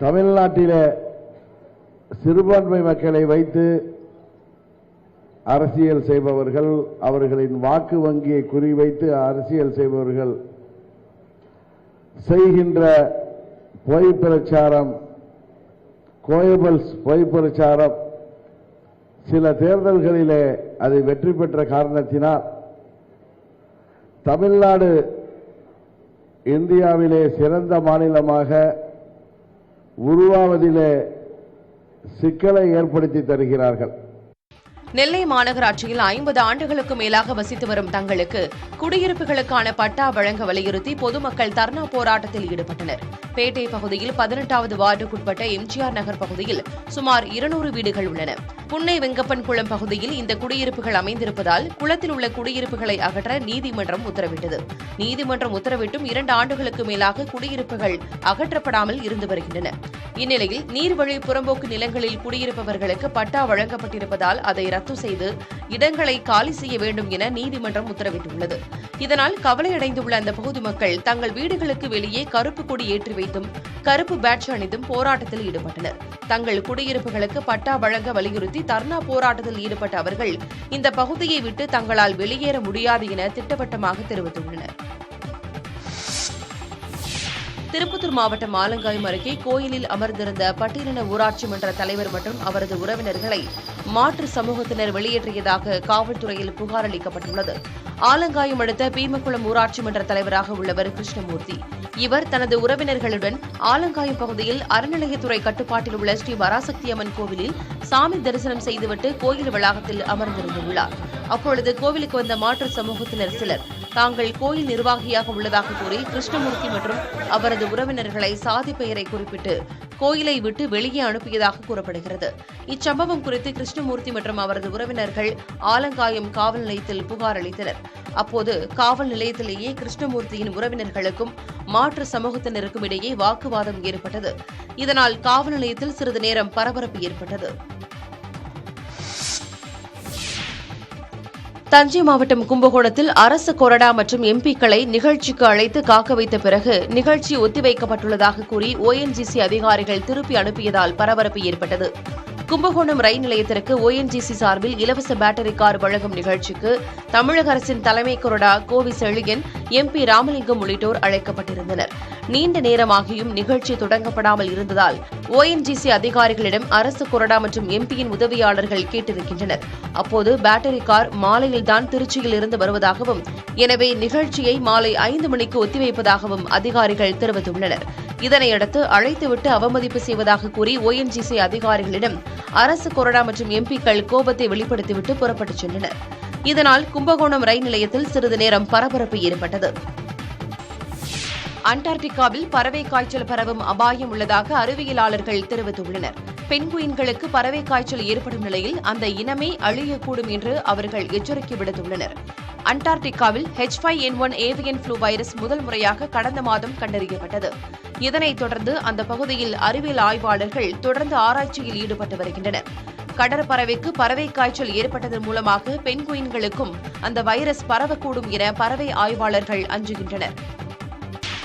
தமிழ்நாட்டிலே சிறுபான்மை மக்களை வைத்து அரசியல் செய்பவர்கள், அவர்களின் வாக்கு வங்கியை குறிவைத்து அரசியல் செய்பவர்கள் செய்கின்ற பொய் பிரச்சாரம், கோயபல்ஸ் பொய் பிரச்சாரம் சில தேர்தல்களிலே அது வெற்றி பெற்ற காரணத்தினால் தமிழ்நாடு இந்தியாவிலே சிறந்த மாநிலமாக உருவாவதிலே சிக்கலை ஏற்படுத்தி தருகிறார்கள். நெல்லை மாநகராட்சியில் 50 ஆண்டுகளுக்கு மேலாக வசித்து வரும் தங்களுக்கு குடியிருப்புகளுக்கான பட்டா வழங்க வலியுறுத்தி பொதுமக்கள் தர்ணா போராட்டத்தில் ஈடுபட்டனர். பேட்டை பகுதியில் 18வது வார்டுக்குட்பட்ட MGR நகர் பகுதியில் சுமார் 200 வீடுகள் உள்ளன. புன்னை வெங்கப்பன் குளம் பகுதியில் இந்த குடியிருப்புகள் அமைந்திருப்பதால் குளத்தில் உள்ள குடியிருப்புகளை அகற்ற நீதிமன்றம் உத்தரவிட்டது. நீதிமன்றம் உத்தரவிட்டும் 2 ஆண்டுகளுக்கு மேலாக குடியிருப்புகள் அகற்றப்படாமல் இருந்து வருகின்றன. இந்நிலையில் நீர்வழி புறம்போக்கு நிலங்களில் குடியிருப்பவர்களுக்கு பட்டா வழங்கப்பட்டிருப்பதால் அதை ரத்து செய்து இடங்களை காலி செய்ய வேண்டும் என நீதிமன்றம் உத்தரவிட்டுள்ளது. இதனால் கவலையடைந்துள்ள அந்த பகுதி மக்கள் தங்கள் வீடுகளுக்கு வெளியே கருப்பு கொடி ஏற்றி வைத்தும் கருப்பு பேட்ஜ் அணிந்தும் போராட்டத்தில் ஈடுபட்டனர். தங்கள் குடியிருப்புகளுக்கு பட்டா வழங்க வலியுறுத்தி தர்ணா போராட்டத்தில் ஈடுபட்ட அவர்கள் இந்த பகுதியை விட்டு தங்களால் வெளியேற முடியாது என திட்டவட்டமாக தெரிவித்துள்ளனர். திருப்பத்தூர் மாவட்டம் ஆலங்காயம் அருகே கோயிலில் அமர்ந்திருந்த பட்டியலின ஊராட்சி மன்ற தலைவர் மற்றும் அவரது உறவினர்களை மாற்று சமூகத்தினர் வெளியேற்றியதாக காவல்துறையில் புகார் அளிக்கப்பட்டுள்ளது. ஆலங்காயம் அடுத்த பீமக்குளம் ஊராட்சி மன்ற தலைவராக உள்ளவர் கிருஷ்ணமூர்த்தி. இவர் தனது உறவினர்களுடன் ஆலங்காயம் பகுதியில் அறநிலையத்துறை கட்டுப்பாட்டில் உள்ள ஸ்ரீ பராசக்தி அம்மன் கோவிலில் சாமி தரிசனம் செய்துவிட்டு கோயில் வளாகத்தில் அமர்ந்திருந்துள்ளார். அப்பொழுது கோவிலுக்கு வந்த மாற்று சமூகத்தினர் சிலர் தாங்கள் கோயில் நிர்வாகியாக உள்ளதாக கூறி கிருஷ்ணமூர்த்தி மற்றும் அவரது உறவினர்களை சாதி பெயரை குறிப்பிட்டு கோயிலை விட்டு வெளியே அனுப்பியதாக கூறப்படுகிறது. இச்சம்பவம் குறித்து கிருஷ்ணமூர்த்தி மற்றும் அவரது உறவினர்கள் ஆலங்காயம் காவல் நிலையத்தில் புகார் அளித்தனர். அப்போது காவல் நிலையத்திலேயே கிருஷ்ணமூர்த்தியின் உறவினர்களுக்கும் மாற்று சமூகத்தினருக்கும் இடையே வாக்குவாதம் ஏற்பட்டது. இதனால் காவல் நிலையத்தில் சிறிது நேரம் பரபரப்பு ஏற்பட்டது. தஞ்சை மாவட்டம் கும்பகோணத்தில் அரசு கொறடா மற்றும் எம்பிக்களை நிகழ்ச்சிக்கு அழைத்து காக்க வைத்த பிறகு நிகழ்ச்சி ஒத்திவைக்கப்பட்டுள்ளதாக கூறி ONGC அதிகாரிகள் திருப்பி அனுப்பியதால் பரபரப்பு ஏற்பட்டது. கும்பகோணம் ரயில் நிலையத்திற்கு ONGC சார்பில் இலவச பேட்டரி கார் வழங்கும் நிகழ்ச்சிக்கு தமிழக அரசின் தலைமை கொறடா கோவி செழியன், MP ராமலிங்கம் உள்ளிட்டோர் அழைக்கப்பட்டிருந்தனர். நீண்ட நேரமாகியும் நிகழ்ச்சி தொடங்கப்படாமல் இருந்ததால் ONGC அதிகாரிகளிடம் அரசு கொறடா மற்றும் MP-யின் உதவியாளர்கள் கேட்டிருக்கின்றனர். அப்போது பேட்டரி கார் மாலையில்தான் திருச்சியில் இருந்து வருவதாகவும், எனவே நிகழ்ச்சியை மாலை 5 மணிக்கு ஒத்திவைப்பதாகவும் அதிகாரிகள் தெரிவித்துள்ளனர். இதனையடுத்து அழைத்துவிட்டு அவமதிப்பு செய்வதாக கூறி ONGC அதிகாரிகளிடம் அரசு கொறடா மற்றும் MP-க்கள் கோபத்தை வெளிப்படுத்திவிட்டு புறப்பட்டுச் சென்றனர். இதனால் கும்பகோணம் ரயில் நிலையத்தில் சிறிது நேரம் பரபரப்பு ஏற்பட்டது. அண்டார்டிகாவில் பறவை காய்ச்சல் பரவும் அபாயம் உள்ளதாக அறிவியலாளர்கள் தெரிவித்துள்ளனர். பெண்குயின்களுக்கு பறவை காய்ச்சல் ஏற்படும் நிலையில் அந்த இனமே அழியக்கூடும் என்று அவர்கள் எச்சரிக்கை விடுத்துள்ளனர். அண்டார்டிகாவில் H5N1 ஏவியன் ஃப்ளூ வைரஸ் முதல் முறையாக கடந்த மாதம் கண்டறியப்பட்டது. இதனைத் தொடர்ந்து அந்த பகுதியில் அறிவியல் ஆய்வாளர்கள் தொடர்ந்து ஆராய்ச்சியில் ஈடுபட்டு வருகின்றனர். கடற்பறவைக்கு பறவை காய்ச்சல் ஏற்பட்டதன் மூலமாக பெண்குயின்களுக்கும் அந்த வைரஸ் பரவக்கூடும் என பறவை ஆய்வாளர்கள் அஞ்சுகின்றனர்.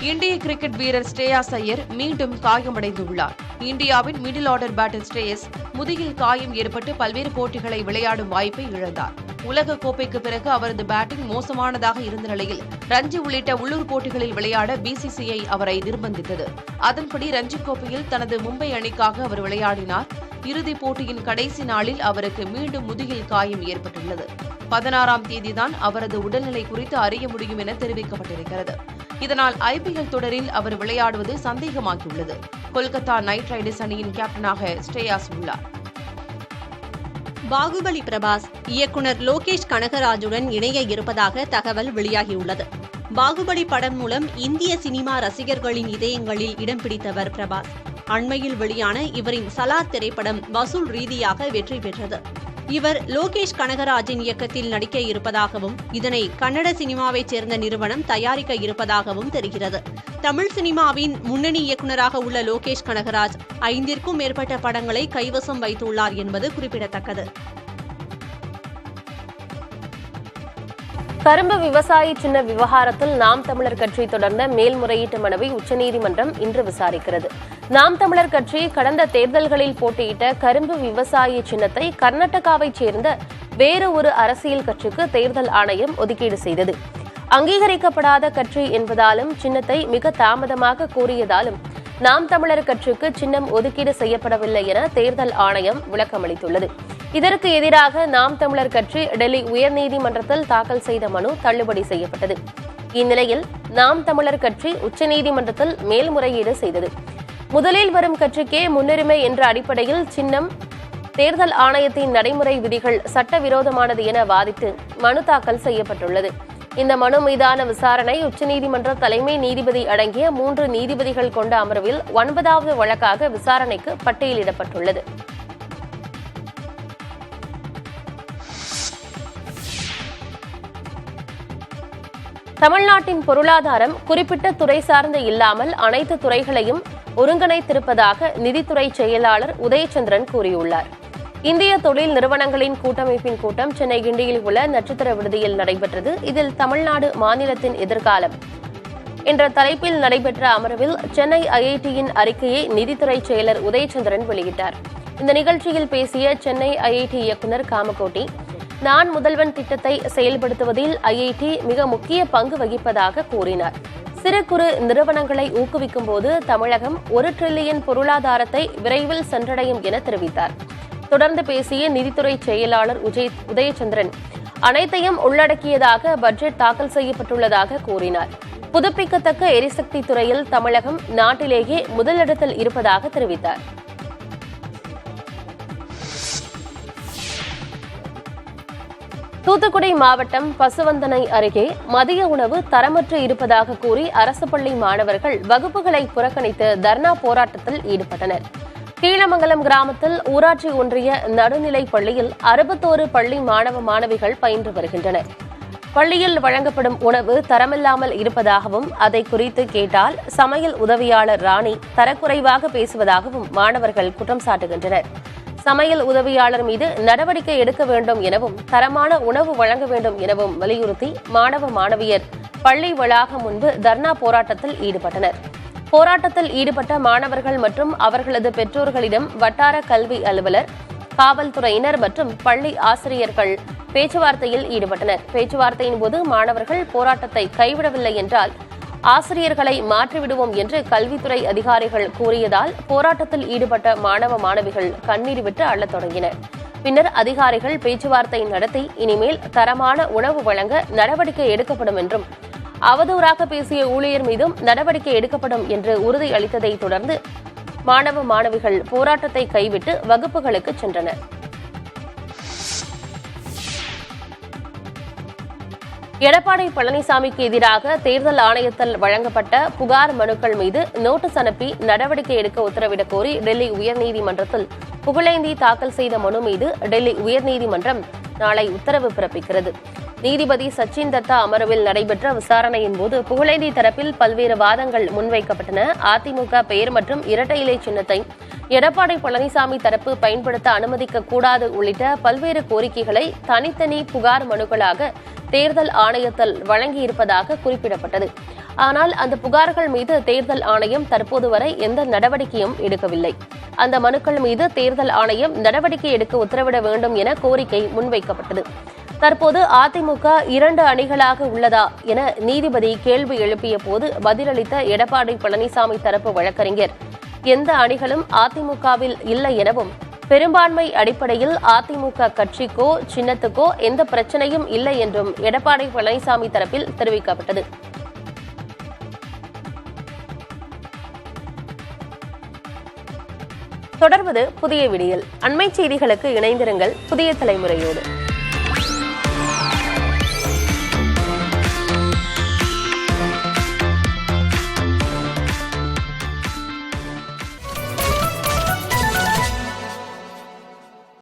இந்திய கிரிக்கெட் வீரர் ஸ்ரேயாஸ் ஐயர் மீண்டும் காயமடைந்துள்ளார். இந்தியாவின் மிடில் ஆர்டர் பேட்டர் ஸ்ரேயஸ் முதுகில் காயம் ஏற்பட்டு பல்வேறு போட்டிகளை விளையாடும் வாய்ப்பை இழந்தார். உலக கோப்பைக்கு பிறகு அவரது பேட்டிங் மோசமானதாக இருந்த நிலையில் ரஞ்சி உள்ளிட்ட உள்ளூர் போட்டிகளில் விளையாட BCCI அவரை நிர்பந்தித்தது. அதன்படி ரஞ்சி கோப்பையில் தனது மும்பை அணிக்காக அவர் விளையாடினார். இறுதிப் போட்டியின் கடைசி நாளில் அவருக்கு மீண்டும் முதுகில் காயம் ஏற்பட்டுள்ளது. 16ஆம் தேதிதான் அவரது உடல்நிலை குறித்து அறிய முடியும் என தெரிவிக்கப்பட்டிருக்கிறது. இதனால் IPL தொடரில் அவர் விளையாடுவது சந்தேகமாகியுள்ளது. கொல்கத்தா நைட் ரைடர்ஸ் அணியின் கேப்டனாக ஸ்ரேயாஸ் உள்ளார். பாகுபலி பிரபாஸ் இயக்குனர் லோகேஷ் கனகராஜுடன் இணைய இருப்பதாக தகவல் வெளியாகியுள்ளது. பாகுபலி படம் மூலம் இந்திய சினிமா ரசிகர்களின் இதயங்களில் இடம் பிடித்தவர் பிரபாஸ். அண்மையில் வெளியான இவரின் சலார் திரைப்படம் வசூல் ரீதியாக வெற்றி பெற்றது. இவர் லோகேஷ் கனகராஜின் இயக்கத்தில் நடிக்க இருப்பதாகவும், இதனை கன்னட சினிமாவைச் சேர்ந்த நிறுவனம் தயாரிக்க இருப்பதாகவும் தெரிகிறது. தமிழ் சினிமாவின் முன்னணி இயக்குநராக உள்ள லோகேஷ் கனகராஜ் 5ற்கும் மேற்பட்ட படங்களை கைவசம் வைத்துள்ளார் என்பது குறிப்பிடத்தக்கது. கரும்பு விவசாயி சின்ன விவகாரத்தில் நாம் தமிழர் கட்சி தொடர்ந்த மேல்முறையீட்டு மனுவை உச்சநீதிமன்றம் இன்று விசாரிக்கிறது. நாம் தமிழர் கட்சி கடந்த தேர்தல்களில் போட்டியிட்ட கரும்பு விவசாயி சின்னத்தை கர்நாடகாவைச் சேர்ந்த வேறு ஒரு அரசியல் கட்சிக்கு தேர்தல் ஆணையம் ஒதுக்கீடு செய்தது. அங்கீகரிக்கப்படாத கட்சி என்பதாலும் சின்னத்தை மிக தாமதமாக கோரியதாலும் நாம் தமிழர் கட்சிக்கு சின்னம் ஒதுக்கீடு செய்யப்படவில்லை என தேர்தல் ஆணையம் விளக்கமளித்துள்ளது. இதற்கு எதிராக நாம் தமிழர் கட்சி டெல்லி உயர்நீதிமன்றத்தில் தாக்கல் செய்த மனு தள்ளுபடி செய்யப்பட்டது. இந்நிலையில் நாம் தமிழர் கட்சி உச்சநீதிமன்றத்தில் மேல்முறையீடு செய்தது. முதலில் வரும் கட்சிக்கே முன்னுரிமை என்ற அடிப்படையில் சின்னம் தேர்தல் ஆணையத்தின் நடைமுறை விதிகள் சட்டவிரோதமானது என வாதிட்டு மனு தாக்கல் செய்யப்பட்டுள்ளது. இந்த மனு மீதான விசாரணை உச்சநீதிமன்ற தலைமை நீதிபதி அடங்கிய 3 நீதிபதிகள் கொண்ட அமர்வில் 9வது வழக்காக விசாரணைக்கு பட்டியலிடப்பட்டுள்ளது. தமிழ்நாட்டின் பொருளாதாரம் குறிப்பிட்ட துறை சார்ந்து இல்லாமல் அனைத்து துறைகளையும் ஒருங்கிணைத்திருப்பதாக நிதித்துறை செயலாளர் உதயச்சந்திரன் கூறியுள்ளார். இந்திய தொழில் நிறுவனங்களின் கூட்டமைப்பின் கூட்டம் சென்னை கிண்டியில் உள்ள நட்சத்திர விடுதியில் நடைபெற்றது. இதில் தமிழ்நாடு மாநிலத்தின் எதிர்காலம் என்ற தலைப்பில் நடைபெற்ற அமர்வில் சென்னை IIT-யின் அறிக்கையை நிதித்துறை செயலர் உதயச்சந்திரன் வெளியிட்டார். இந்த நிகழ்ச்சியில் பேசிய சென்னை IIT இயக்குநர் காமகோட்டி, நான் முதல்வன் திட்டத்தை செயல்படுத்துவதில் IIT மிக முக்கிய பங்கு வகிப்பதாக கூறினார். சிறு குறு நிறுவனங்களை ஊக்குவிக்கும் போது தமிழகம் 1 டிரில்லியன் பொருளாதாரத்தை விரைவில் சென்றடையும் என தெரிவித்தார். தொடர்ந்து பேசிய நிதித்துறை செயலாளர் உதயச்சந்திரன், அனைத்தையும் உள்ளடக்கியதாக பட்ஜெட் தாக்கல் செய்யப்பட்டுள்ளதாக கூறினார். புதுப்பிக்கத்தக்க எரிசக்தி துறையில் தமிழகம் நாட்டிலேயே முதலிடத்தில் இருப்பதாக தெரிவித்தார். தூத்துக்குடி மாவட்டம் பசுவந்தனை அருகே மதிய உணவு தரமற்று இருப்பதாக கூறி அரசு பள்ளி மாணவர்கள் வகுப்புகளை புறக்கணித்து தர்ணா போராட்டத்தில் ஈடுபட்டனர். கீழமங்கலம் கிராமத்தில் ஊராட்சி ஒன்றிய நடுநிலைப் பள்ளியில் 61 பள்ளி மாணவ மாணவிகள் பயின்று வருகின்றனர். பள்ளியில் வழங்கப்படும் உணவு தரமில்லாமல் இருப்பதாகவும் அதை குறித்து கேட்டால் சமையல் உதவியாளர் ராணி தரக்குறைவாக பேசுவதாகவும் மாணவர்கள் குற்றம் சாட்டுகின்றனர். சமையல் உதவியாளர் மீது நடவடிக்கை எடுக்க வேண்டும் எனவும் தரமான உணவு வழங்க வேண்டும் எனவும் வலியுறுத்தி மாணவ மாணவியர் பள்ளி வளாகம் முன்பு தர்ணா போராட்டத்தில் ஈடுபட்டனர். போராட்டத்தில் ஈடுபட்ட மாணவர்கள் மற்றும் அவர்களது பெற்றோர்களிடம் வட்டார கல்வி அலுவலர், காவல்துறையினர் மற்றும் பள்ளி ஆசிரியர்கள் பேச்சுவார்த்தையில் ஈடுபட்டனர். பேச்சுவார்த்தையின் போது மாணவர்கள் போராட்டத்தை கைவிடவில்லை என்றால் ஆசிரியர்களை மாற்றிவிடுவோம் என்று கல்வித்துறை அதிகாரிகள் கூறியதால் போராட்டத்தில் ஈடுபட்ட மாணவ மாணவிகள் கண்ணீர் விட்டு அள்ளத் தொடங்கினர். பின்னர் அதிகாரிகள் பேச்சுவார்த்தை நடத்தி இனிமேல் தரமான உணவு வழங்க நடவடிக்கை எடுக்கப்படும் என்றும் அவதூறாக பேசிய ஊழியர் மீதும் நடவடிக்கை எடுக்கப்படும் என்று உறுதி அளித்ததை தொடர்ந்து மாணவ மாணவிகள் போராட்டத்தை கைவிட்டு வகுப்புகளுக்கு சென்றனர். எடப்பாடி பழனிசாமிக்கு எதிராக தேர்தல் ஆணையத்தால் வழங்கப்பட்ட புகார் மனுக்கள் மீது நோட்டீஸ் அனுப்பி நடவடிக்கை எடுக்க உத்தரவிடக் கோரி டெல்லி உயர்நீதிமன்றத்தில் புகழேந்தி தாக்கல் செய்த மனு மீது டெல்லி உயர்நீதிமன்றம் நாளை உத்தரவு பிறப்பிக்கிறது. நீதிபதி சச்சின் தத்தா அமர்வில் நடைபெற்ற விசாரணையின் போது புகழேந்தி தரப்பில் பல்வேறு வாதங்கள் முன்வைக்கப்பட்டன. அதிமுக பெயர் மற்றும் இரட்டை இலை சின்னத்தை எடப்பாடி பழனிசாமி தரப்பு பயன்படுத்த அனுமதிக்கக்கூடாது உள்ளிட்ட பல்வேறு கோரிக்கைகளை தனித்தனி புகார் மனுக்களாக தேர்தல் ஆணையத்தால் வழங்கியிருப்பதாக குறிப்பிடப்பட்டது. ஆனால் அந்த புகார்கள் மீது தேர்தல் ஆணையம் தற்போது வரை எந்த நடவடிக்கையும் எடுக்கவில்லை. அந்த மனுக்கள் மீது தேர்தல் ஆணையம் நடவடிக்கை எடுக்க உத்தரவிட வேண்டும் என கோரிக்கை முன்வைக்கப்பட்டது. தற்போது அதிமுக 2 அணிகளாக உள்ளதா என நீதிபதி கேள்வி எழுப்பிய போது பதிலளித்த எடப்பாடி பழனிசாமி தரப்பு வழக்கறிஞர், எந்த அணிகளும் அதிமுகவில் இல்லை எனவும் பெரும்பான்மை அடிப்படையில் அதிமுக கட்சிக்கோ சின்னத்துக்கோ எந்த பிரச்சனையும் இல்லை என்றும் எடப்பாடி பழனிசாமி தரப்பில் தெரிவிக்கப்பட்டது. தொடர்வது புதிய விடியல். அண்மைச் செய்திகளுக்கு இணைந்திருங்கள் புதிய தலைமுறையோடு.